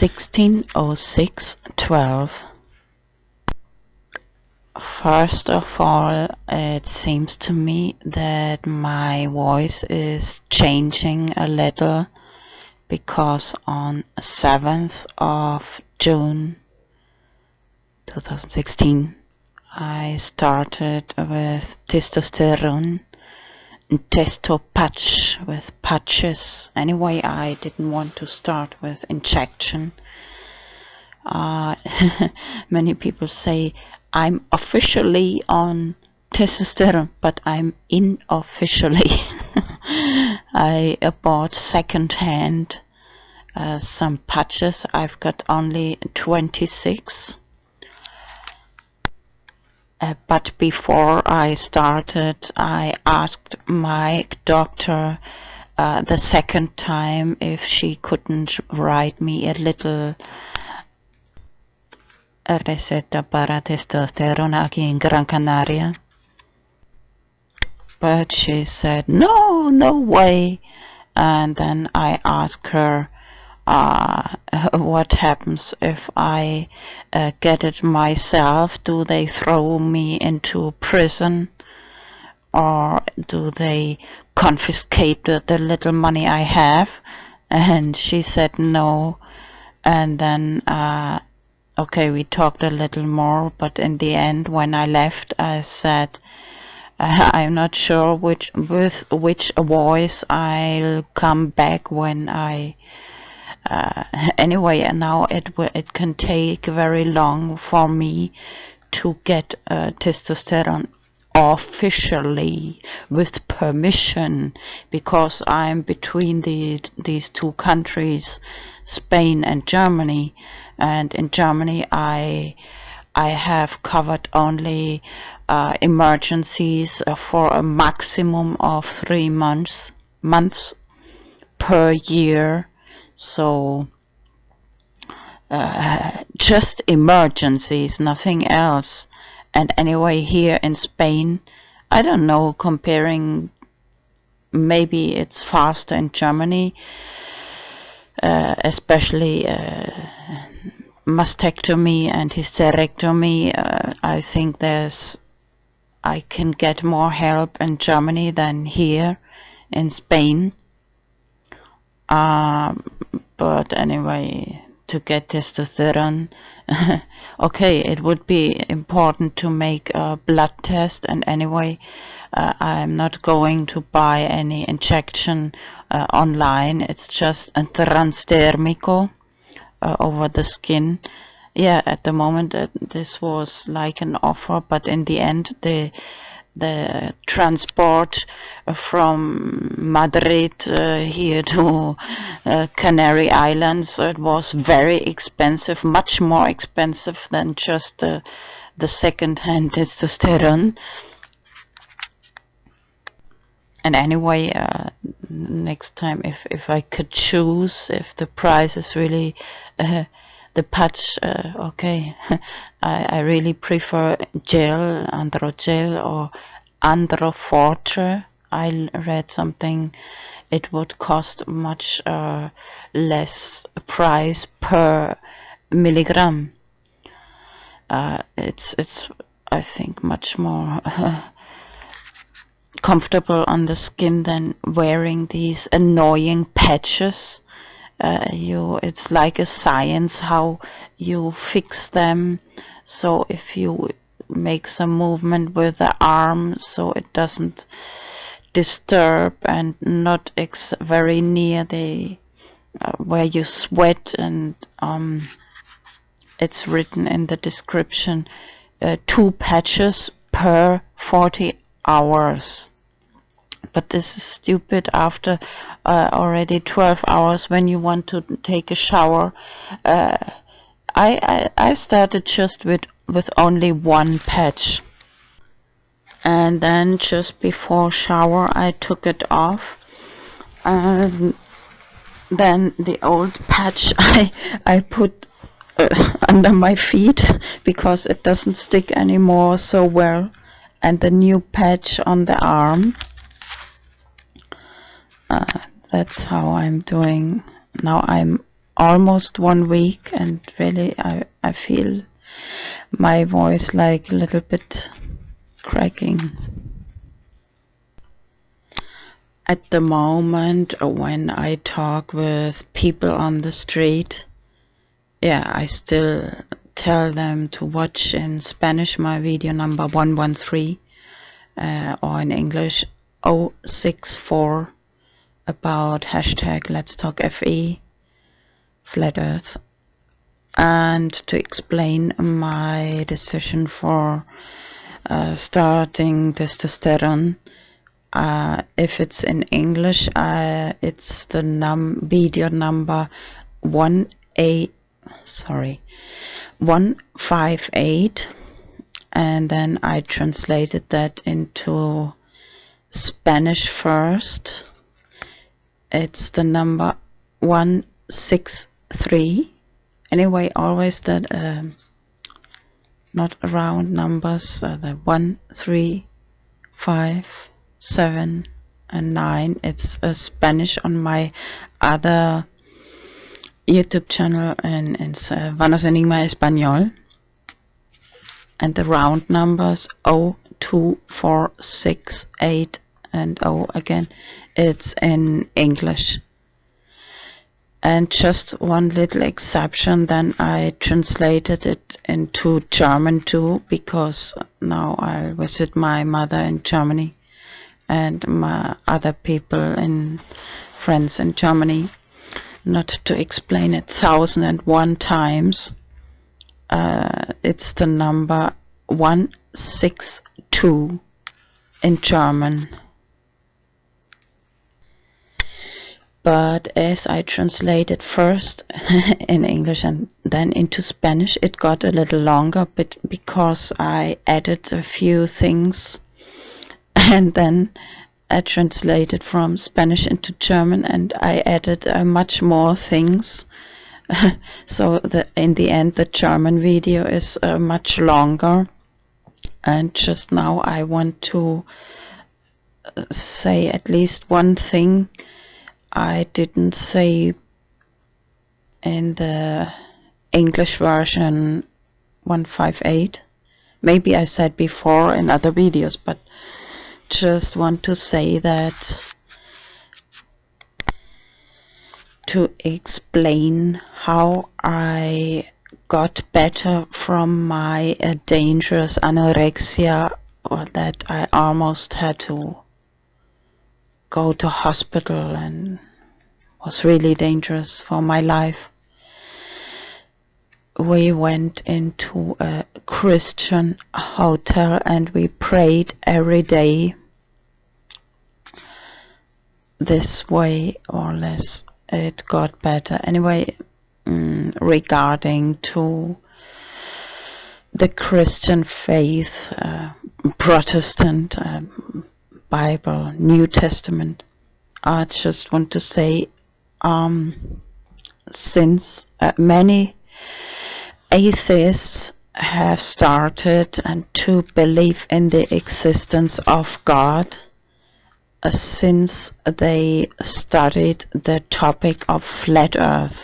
16:06:12. First of all, it seems to me that my voice is changing a little, because on 7th of June 2016 I started with testosterone, testo patch, with patches. Anyway, I didn't want to start with injection. Many people say I'm officially on testosterone, but I'm unofficially. I bought second-hand some patches. I've got only 26. But before I started, I asked my doctor the second time if she couldn't write me a little receta para testosterona aquí en Gran Canaria. But she said, no, no way. And then I asked her, what happens if I get it myself? Do they throw me into prison, or do they confiscate the little money I have? And she said no. And then okay, we talked a little more, but in the end, when I left, I said, I'm not sure with which voice I'll come back when I anyway, and now it can take very long for me to get testosterone officially with permission, because I'm between these two countries, Spain and Germany. And in Germany I have covered only emergencies for a maximum of 3 months per year. So just emergencies, nothing else. And anyway, here in Spain, I don't know, comparing, maybe it's faster in Germany, especially mastectomy and hysterectomy. I think I can get more help in Germany than here in Spain. But anyway, to get testosterone, okay, it would be important to make a blood test. And anyway, I'm not going to buy any injection online. It's just a transdermico over the skin. Yeah, at the moment this was like an offer, but in the end the transport from Madrid here to Canary Islands, it was very expensive, much more expensive than just the second-hand testosterone. And anyway, next time, if I could choose, if the price is really the patch, okay, I really prefer gel, androgel or androforte. I read something, it would cost much less price per milligram. It's I think much more comfortable on the skin than wearing these annoying patches. It's like a science how you fix them. So if you make some movement with the arm, so it doesn't disturb and not very near the where you sweat, and it's written in the description 2 patches per 40 hours. But this is stupid. After already 12 hours, when you want to take a shower, I started just with only 1 patch, and then just before shower I took it off, and then the old patch I put under my feet because it doesn't stick anymore so well, and the new patch on the arm. That's how I'm doing now. I'm almost 1 week, and really I feel my voice like a little bit cracking. At the moment, when I talk with people on the street, yeah, I still tell them to watch in Spanish my video number 113, or in English 064, about hashtag Let's Talk FE, Flat Earth, and to explain my decision for starting testosterone. If it's in English, it's the video number 158, and then I translated that into Spanish first. It's the number 163. Anyway, always that not around numbers, the 1, 3, 5, 7 and 9. It's Spanish on my other YouTube channel, and it's Vanos Enigma Español, and the round numbers 0, 2, 4, 6, 8 and 0 again, it's in English. And just one little exception, then I translated it into German too, because now I'll visit my mother in Germany and my other people and friends in Germany, not to explain it 1001 times. It's the number 162 in German. But as I translated first in English and then into Spanish, it got a little longer, but because I added a few things, and then I translated from Spanish into German, and I added much more things. So in the end, the German video is much longer. And just now I want to say at least one thing I didn't say in the English version 158. Maybe I said before in other videos, but just want to say that to explain how I got better from my dangerous anorexia, or that I almost had to go to hospital and was really dangerous for my life. We went into a Christian hotel and we prayed every day. This way or less it got better. Anyway, regarding to the Christian faith, Protestant, Bible, New Testament, I just want to say, since many atheists have started and to believe in the existence of God, since they studied the topic of flat earth.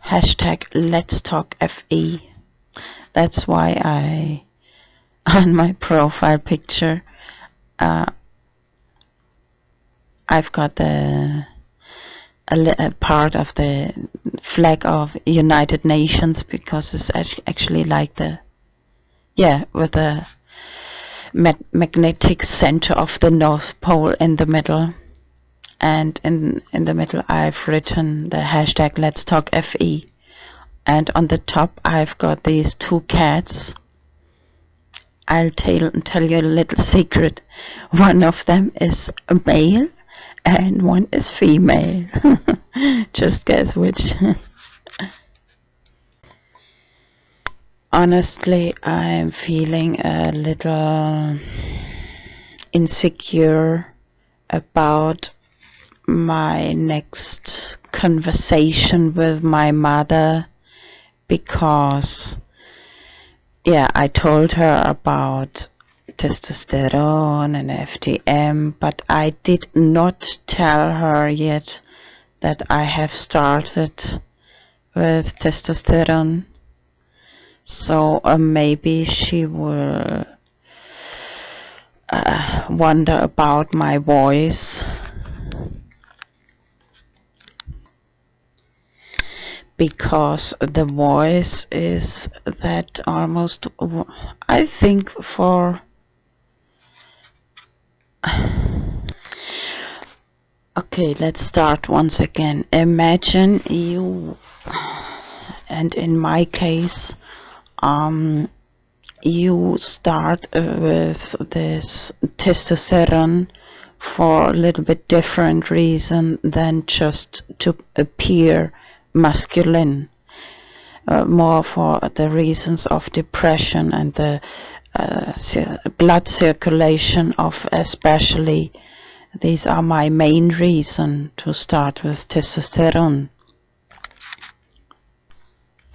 Hashtag Let's Talk FE. That's why I, on my profile picture, I've got a part of the flag of United Nations, because it's actually like the, with the magnetic center of the North Pole in the middle, and in the middle I've written the hashtag Let's Talk FE, and on the top I've got these two cats. I'll tell you a little secret. One of them is a male and one is female. Just guess which. Honestly, I'm feeling a little insecure about my next conversation with my mother, because I told her about testosterone and FTM, but I did not tell her yet that I have started with testosterone. So maybe she will wonder about my voice, because the voice is that almost, I think, for okay, let's start once again. Imagine you, and in my case, you start with this testosterone for a little bit different reason than just to appear masculine, more for the reasons of depression and the blood circulation of, especially, these are my main reason to start with testosterone.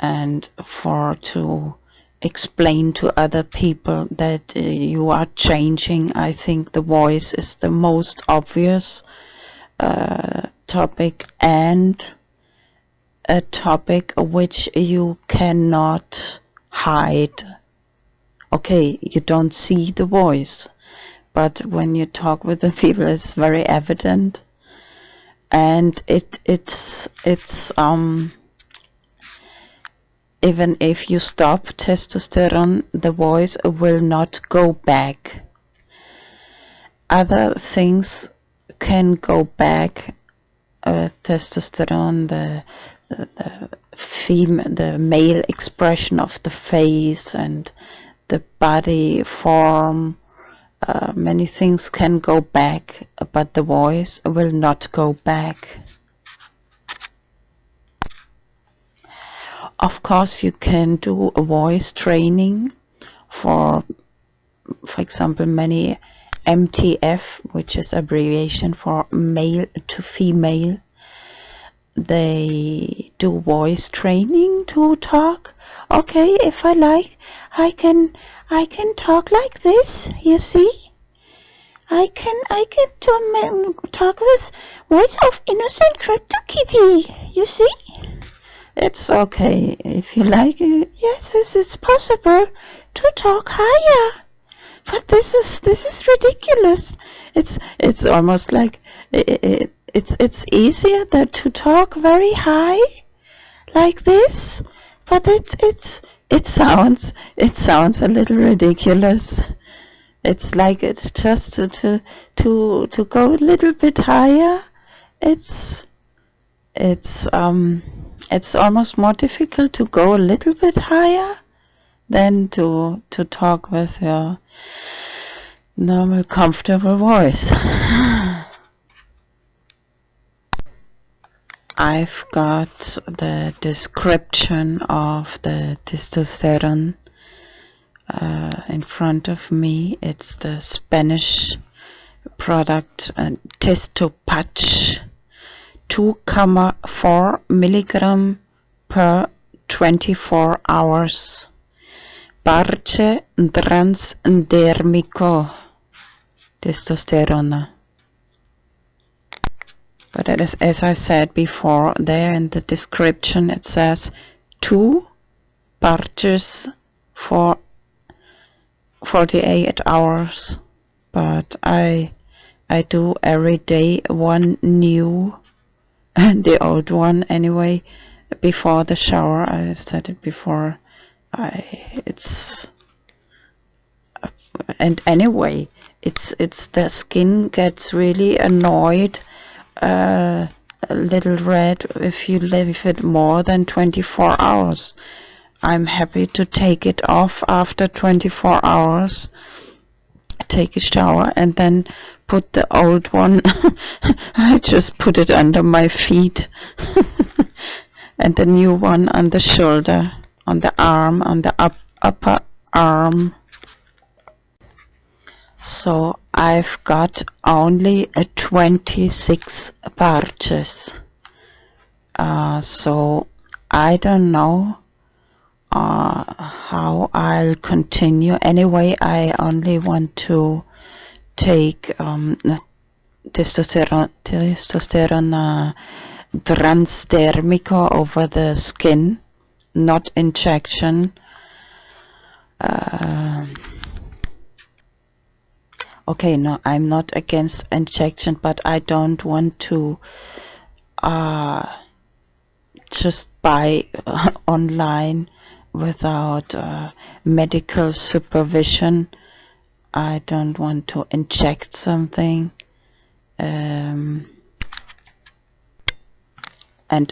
And for to explain to other people that you are changing, I think the voice is the most obvious topic, and a topic which you cannot hide. Okay, you don't see the voice, but when you talk with the people, it's very evident, and it's even if you stop testosterone, the voice will not go back. Other things can go back. Testosterone, the male expression of the face and the body form, many things can go back, but the voice will not go back. Of course, you can do a voice training for example, many MTF, which is abbreviation for male to female. They do voice training to talk. Okay, if I like, I can talk like this. You see, I can talk with voice of innocent crypto kitty. You see, it's okay if you like it. Yes, it's possible to talk higher. But this is ridiculous. It's almost like it's easier to talk very high like this, but it sounds a little ridiculous. It's like it's just to go a little bit higher. It's almost more difficult to go a little bit higher than to talk with your normal comfortable voice. I've got the description of the testosterone in front of me. It's the Spanish product Testopatch, 2,4 milligram per 24 hours. Parche transdermico testosterone. But it is, as I said before, there in the description it says 2 parches for 48 hours. But I do every day one new, and the old one anyway, before the shower. I said it before. And anyway, it's the skin gets really annoyed, a little red, if you leave it more than 24 hours. I'm happy to take it off after 24 hours, take a shower, and then put the old one. I just put it under my feet and the new one on the shoulder, on the arm, on the upper arm. So I've got only 26 parches. So I don't know how I'll continue. Anyway, I only want to take testosterone transdermical over the skin, not injection. Okay, no, I'm not against injection, but I don't want to just buy online without medical supervision. I don't want to inject something. And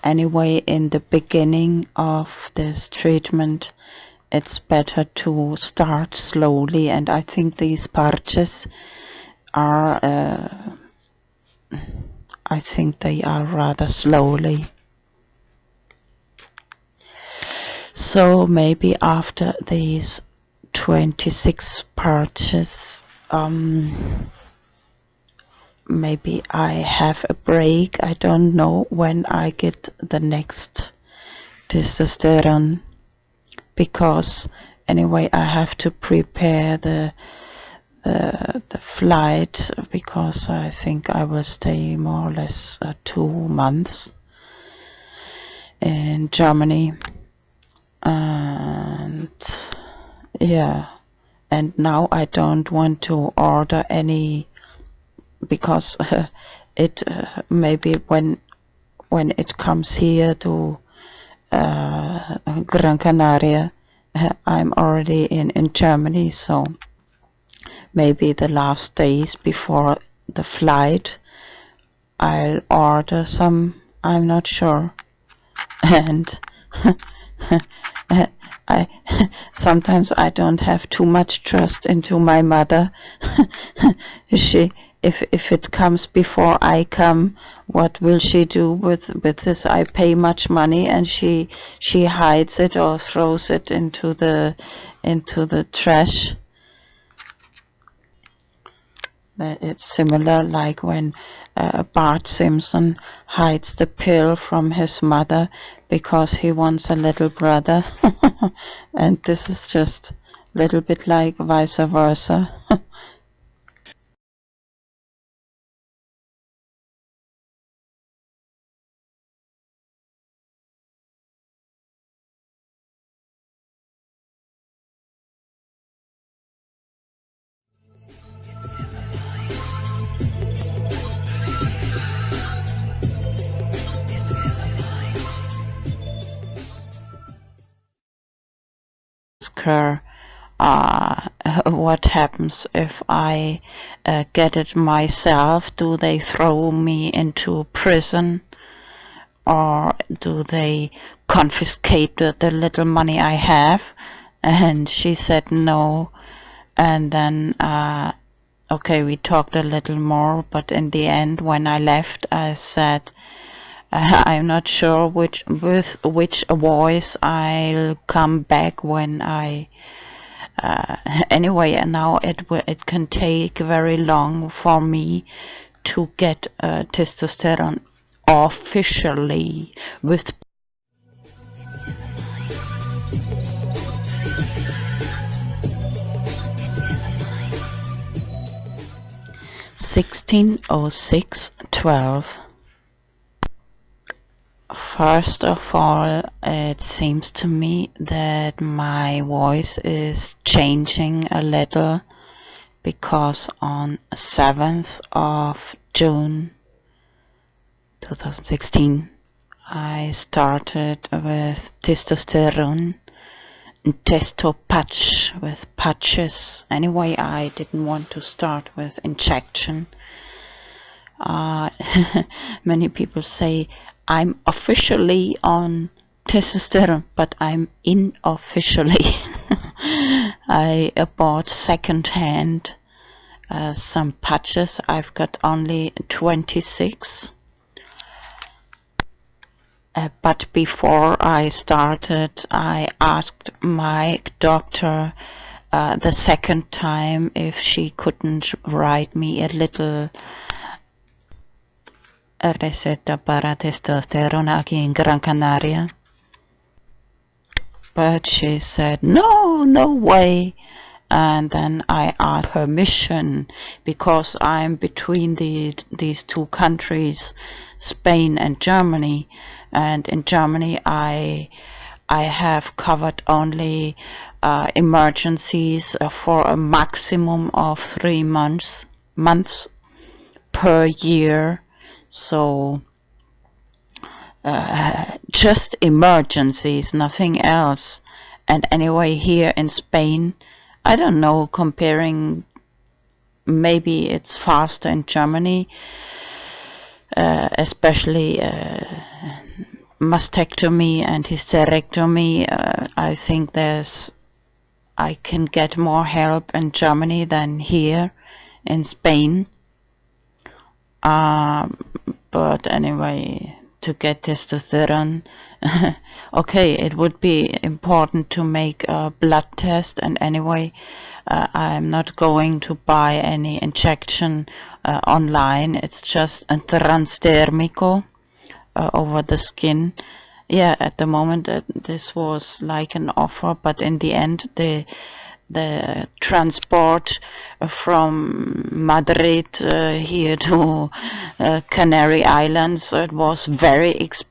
anyway, in the beginning of this treatment, it's better to start slowly, and I think these patches are I think they are rather slowly. So maybe after these 26 patches, maybe I have a break. I don't know when I get the next testosterone, because anyway I have to prepare the flight, because I think I will stay more or less 2 months in Germany. And yeah, and now I don't want to order any, because it maybe when it comes here to Gran Canaria, I'm already in Germany, so maybe the last days before the flight I'll order some, I'm not sure. And sometimes I don't have too much trust into my mother. If it comes before I come, what will she do with this? I pay much money, and she hides it or throws it into the trash. It's similar like when Bart Simpson hides the pill from his mother because he wants a little brother. And this is just a little bit like vice versa. Her, what happens if I get it myself? Do they throw me into prison, or do they confiscate the little money I have? And she said no. And then okay, we talked a little more, but in the end, when I left, I said, I'm not sure with which voice I'll come back when I anyway, and now it can take very long for me to get testosterone officially with 160612. First of all, it seems to me that my voice is changing a little, because on 7th of June 2016 I started with testosterone, testo patch, with patches. Anyway, I didn't want to start with injection. Many people say I'm officially on testosterone, but I'm unofficially. I bought second-hand some patches. I've got only 26. But before I started, I asked my doctor the second time if she couldn't write me a little receta para testosterona aquí en Gran Canaria. But she said, no way. and then I asked permission, because I'm between these two countries, Spain and Germany, and in Germany I have covered only emergencies for a maximum of 3 months per year, so just emergencies, nothing else. And anyway, here in Spain, I don't know, comparing, maybe it's faster in Germany, especially mastectomy and hysterectomy. I think I can get more help in Germany than here in Spain. But anyway, to get testosterone, okay, it would be important to make a blood test, and anyway, I'm not going to buy any injection online. It's just a transdermico over the skin. Yeah, at the moment this was like an offer, but in the end the transport from Madrid here to Canary Islands, it was very expensive.